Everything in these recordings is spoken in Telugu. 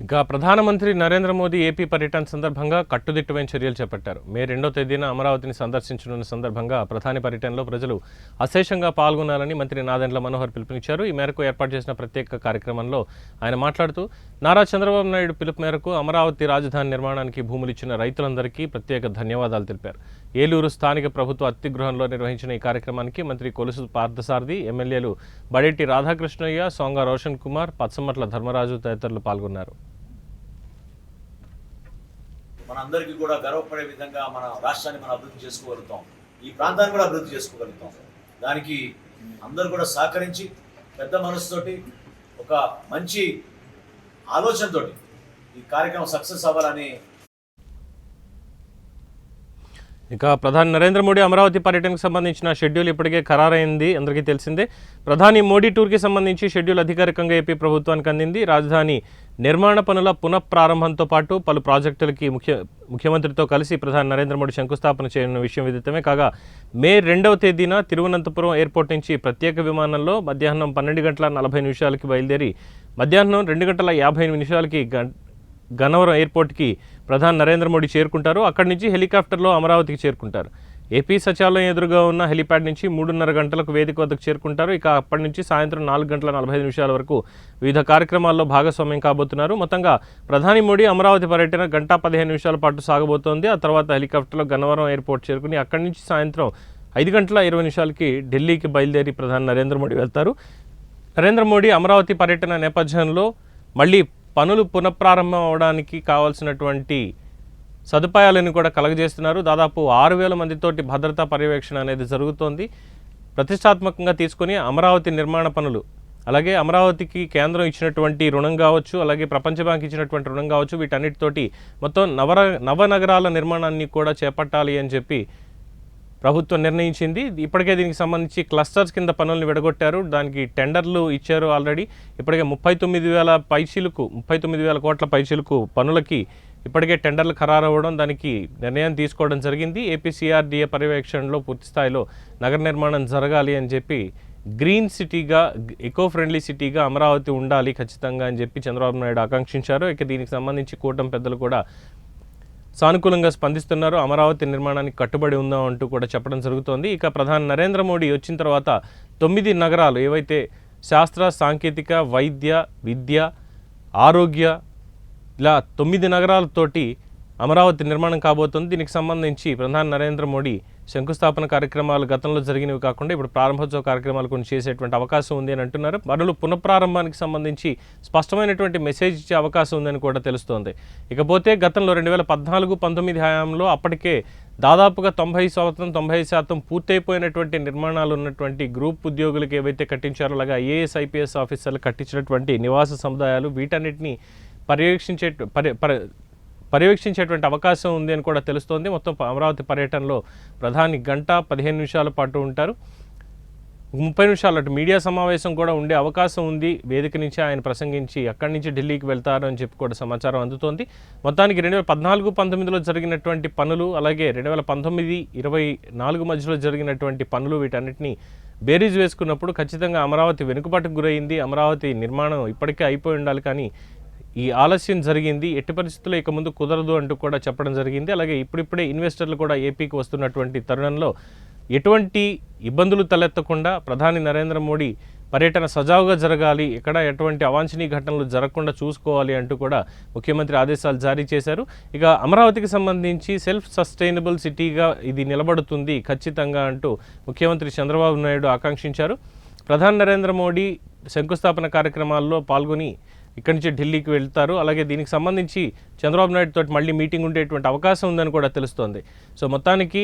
ఇక ప్రధానమంత్రి నరేంద్ర మోదీ ఏపీ పర్యటన సందర్భంగా కట్టుదిట్టమైన చర్యలు చేపట్టారు. మే 2వ తేదీన అమరావతిని సందర్శించనున్న సందర్భంగా ప్రధాని పర్యటనలో ప్రజలు అశేషంగా పాల్గొనాలని మంత్రి నాదెండ్ల మనోహర్ పిలుపునిచ్చారు. ఈ మేరకు ఏర్పాటు చేసిన ప్రత్యేక కార్యక్రమంలో ఆయన మాట్లాడుతూ నారా చంద్రబాబు నాయుడు పిలుపు మేరకు అమరావతి రాజధాని నిర్మాణానికి భూములు ఇచ్చిన రైతులందరికీ ప్రత్యేక ధన్యవాదాలు తెలిపారు. ఏలూరు స్థానిక ప్రభుత్వ అతిథిగృహంలో నిర్వహించిన ఈ కార్యక్రమానికి మంత్రి కొలుసు పార్థసారథి, ఎమ్మెల్యేలు బడేటి రాధాకృష్ణయ్య, సోంగా రోషన్ కుమార్, పచ్చమట్ల ధర్మరాజు తదితరులు పాల్గొన్నారు. మనందరికీ కూడా గర్వపడే విధంగా మన రాష్ట్రాన్ని మనం అభివృద్ధి చేసుకోగలుగుతాం, ఈ ప్రాంతాన్ని కూడా అభివృద్ధి చేసుకోగలుగుతాం. దానికి అందరూ కూడా సహకరించి పెద్ద మనసుతోటి ఒక మంచి ఆలోచనతోటి ఈ కార్యక్రమం సక్సెస్ అవ్వాలని. ఇక ప్రధాని నరేంద్ర మోడీ అమరావతి పర్యటనకు సంబంధించిన షెడ్యూల్ ఇప్పటికే ఖరారైంది, అందరికీ తెలిసిందే. ప్రధాని మోడీ టూర్కి సంబంధించి షెడ్యూల్ అధికారికంగా ఏపీ ప్రభుత్వానికి అందింది. రాజధాని నిర్మాణ పనుల పునఃప్రారంభంతో పాటు పలు ప్రాజెక్టులకి ముఖ్యమంత్రితో కలిసి ప్రధాని నరేంద్ర మోడీ శంకుస్థాపన చేయనున్న విషయం విదితమే. కాగా మే 2వ తేదీన తిరువనంతపురం ఎయిర్పోర్ట్ నుంచి ప్రత్యేక విమానంలో మధ్యాహ్నం 12:40 బయలుదేరి మధ్యాహ్నం 2:50 గన్నవరం ఎయిర్పోర్ట్కి ప్రధాని నరేంద్ర మోడీ చేరుకుంటారు. అక్కడి నుంచి హెలికాప్టర్లో అమరావతికి చేరుకుంటారు. ఏపీ సచివాలయం ఎదురుగా ఉన్న హెలిప్యాడ్ నుంచి 3:30 గంటలకు వేదిక వద్దకు చేరుకుంటారు. ఇక అప్పటి నుంచి సాయంత్రం 4:45 వరకు వివిధ కార్యక్రమాల్లో భాగస్వామ్యం కాబోతున్నారు. మొత్తంగా ప్రధాని మోడీ అమరావతి పర్యటన 1:15 పాటు సాగబోతోంది. ఆ తర్వాత హెలికాప్టర్లో గన్నవరం ఎయిర్పోర్ట్ చేరుకుని అక్కడి నుంచి సాయంత్రం 5:20 ఢిల్లీకి బయలుదేరి ప్రధాని నరేంద్ర మోడీ వెళ్తారు. నరేంద్ర మోడీ అమరావతి పర్యటన నేపథ్యంలో మళ్ళీ పనులు పునఃప్రారంభం అవడానికి కావాల్సినటువంటి సదుపాయాలను కూడా కలగజేస్తున్నారు. దాదాపు 6,000 మందితోటి భద్రతా పర్యవేక్షణ అనేది జరుగుతోంది. ప్రతిష్టాత్మకంగా తీసుకొని అమరావతి నిర్మాణ పనులు, అలాగే అమరావతికి కేంద్రం ఇచ్చినటువంటి రుణం కావచ్చు, అలాగే ప్రపంచ బ్యాంక్ ఇచ్చినటువంటి రుణం కావచ్చు, వీటన్నిటితోటి మొత్తం నవనగరాల నిర్మాణాన్ని కూడా చేపట్టాలి అని చెప్పి ప్రభుత్వం నిర్ణయించింది. ఇప్పటికే దీనికి సంబంధించి క్లస్టర్స్ కింద పనులను విడగొట్టారు. దానికి టెండర్లు ఇచ్చారు ఆల్రెడీ. ఇప్పటికే 39,000 కోట్ల పైచిలుకు పనులకి ఇప్పటికే టెండర్లు ఖరారవ్వడం, దానికి నిర్ణయం తీసుకోవడం జరిగింది. ఏపీసీఆర్డీఏ పర్యవేక్షణలో పూర్తి స్థాయిలో నగర నిర్మాణం జరగాలి అని చెప్పి, గ్రీన్ సిటీగా, ఎకో ఫ్రెండ్లీ సిటీగా అమరావతి ఉండాలి ఖచ్చితంగా అని చెప్పి చంద్రబాబు నాయుడు ఆకాంక్షించారు. ఇక దీనికి సంబంధించి కూటమి పెద్దలు కూడా సానుకూలంగా స్పందిస్తున్నారు. అమరావతి నిర్మాణానికి కట్టుబడి ఉందాం అంటూ కూడా చెప్పడం జరుగుతోంది. ఇక ప్రధాని నరేంద్ర మోడీ వచ్చిన తర్వాత 9 నగరాలు ఏవైతే శాస్త్ర, సాంకేతిక, వైద్య, విద్య, ఆరోగ్య, ఇలా 9 నగరాలతోటి అమరావతి నిర్మాణం కాబోతుంది. దీనికి సంబంధించి ప్రధాని నరేంద్ర మోడీ శంకుస్థాపన కార్యక్రమాలు గతంలో జరిగినవి కాకుండా ఇప్పుడు ప్రారంభోత్సవ కార్యక్రమాలు కొన్ని చేసేటువంటి అవకాశం ఉంది అని అంటున్నారు. పనులు పునఃప్రారంభానికి సంబంధించి స్పష్టమైనటువంటి మెసేజ్ ఇచ్చే అవకాశం ఉందని కూడా తెలుస్తోంది. ఇకపోతే గతంలో 2014-19 హయాంలో అప్పటికే దాదాపుగా 90% పూర్తయిపోయినటువంటి నిర్మాణాలు ఉన్నటువంటి గ్రూప్ ఉద్యోగులకు ఏవైతే కట్టించారో, అలాగే ఐఏఎస్, ఐపీఎస్ ఆఫీసర్లు కట్టించినటువంటి నివాస సముదాయాలు, వీటన్నిటిని పర్యవేక్షించేటువంటి అవకాశం ఉంది అని కూడా తెలుస్తోంది. మొత్తం అమరావతి పర్యటనలో ప్రధాని 1:15 పాటు ఉంటారు. 30 నిమిషాలు అటు మీడియా సమావేశం కూడా ఉండే అవకాశం ఉంది. వేదిక నుంచి ఆయన ప్రసంగించి అక్కడి నుంచి ఢిల్లీకి వెళ్తారు అని చెప్పి కూడా సమాచారం అందుతోంది. మొత్తానికి 2014-19లో జరిగినటువంటి పనులు, అలాగే 2019-24 మధ్యలో జరిగినటువంటి పనులు, వీటన్నిటిని బేరీజ్ వేసుకున్నప్పుడు ఖచ్చితంగా అమరావతి వెనుకబాటుకు గురైంది. అమరావతి నిర్మాణం ఇప్పటికే అయిపోయి ఉండాలి, కానీ ఈ ఆలస్యం జరిగింది. ఎట్టి పరిస్థితుల్లో ఇక ముందు కుదరదు అంటూ కూడా చెప్పడం జరిగింది. అలాగే ఇప్పుడిప్పుడే ఇన్వెస్టర్లు కూడా ఏపీకి వస్తున్నటువంటి తరుణంలో ఎటువంటి ఇబ్బందులు తలెత్తకుండా ప్రధాని నరేంద్ర మోడీ పర్యటన సజావుగా జరగాలి, ఎక్కడ ఎటువంటి అవాంఛనీయ ఘటనలు జరగకుండా చూసుకోవాలి అంటూ కూడా ముఖ్యమంత్రి ఆదేశాలు జారీ చేశారు. ఇక అమరావతికి సంబంధించి సెల్ఫ్ సస్టైనబుల్ సిటీగా ఇది నిలబడుతుంది ఖచ్చితంగా అంటూ ముఖ్యమంత్రి చంద్రబాబు నాయుడు ఆకాంక్షించారు. ప్రధాని నరేంద్ర మోడీ శంకుస్థాపన కార్యక్రమాల్లో పాల్గొని ఇక్కడి నుంచి ఢిల్లీకి వెళ్తారు. అలాగే దీనికి సంబంధించి చంద్రబాబు నాయుడు తోటి మళ్ళీ మీటింగ్ ఉండేటువంటి అవకాశం ఉందని కూడా తెలుస్తోంది. సో మొత్తానికి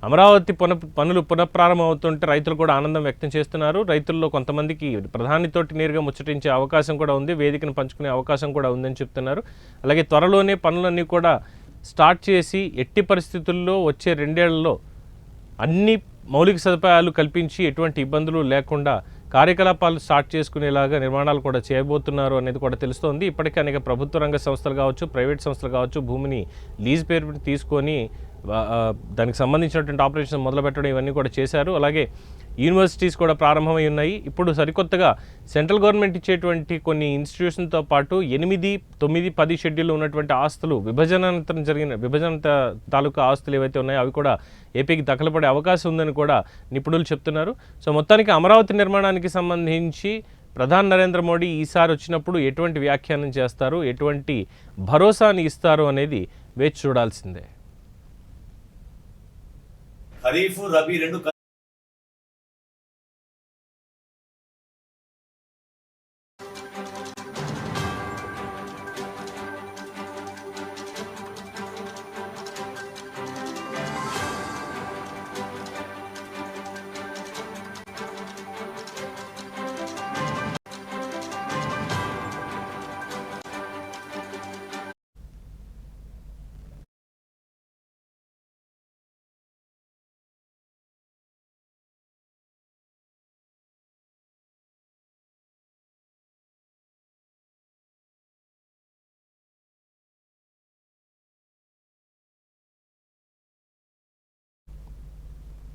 అమరావతి పనులు పునఃప్రారంభం అవుతుంటే రైతులు కూడా ఆనందం వ్యక్తం చేస్తున్నారు. రైతుల్లో కొంతమందికి ప్రధానితోటి నేరుగా ముచ్చటించే అవకాశం కూడా ఉంది, వేదికను పంచుకునే అవకాశం కూడా ఉందని చెప్తున్నారు. అలాగే త్వరలోనే పనులన్నీ కూడా స్టార్ట్ చేసి ఎట్టి పరిస్థితుల్లో వచ్చే 2 ఏళ్లలో అన్ని మౌలిక సదుపాయాలు కల్పించి ఎటువంటి ఇబ్బందులు లేకుండా కార్యకలాపాలు స్టార్ట్ చేసుకునేలాగా నిర్మాణాలు కూడా చేయబోతున్నారు అనేది కూడా తెలుస్తోంది. ఇప్పటికే అనేక ప్రభుత్వ రంగ సంస్థలు కావచ్చు, ప్రైవేట్ సంస్థలు కావచ్చు, భూమిని లీజ్ పేరు తీసుకొని దానికి సంబంధించినటువంటి ఆపరేషన్ మొదలుపెట్టడం ఇవన్నీ కూడా చేశారు. అలాగే యూనివర్సిటీస్ కూడా ప్రారంభమై ఉన్నాయి. ఇప్పుడు సరికొత్తగా సెంట్రల్ గవర్నమెంట్ ఇచ్చేటువంటి కొన్ని ఇన్స్టిట్యూషన్తో పాటు 8, 9, 10 షెడ్యూల్లో ఉన్నటువంటి ఆస్తులు విభజనానంతరం జరిగిన తాలూకా ఆస్తులు ఏవైతే ఉన్నాయో అవి కూడా ఏపీకి దఖలుపడే అవకాశం ఉందని కూడా నిపుణులు చెప్తున్నారు. సో మొత్తానికి అమరావతి నిర్మాణానికి సంబంధించి ప్రధాని నరేంద్ర మోడీ ఈసారి వచ్చినప్పుడు ఎటువంటి వ్యాఖ్యానం చేస్తారు, ఎటువంటి భరోసాని ఇస్తారు అనేది వేచి చూడాల్సిందే. ఖరీఫ్ రబీ రెండు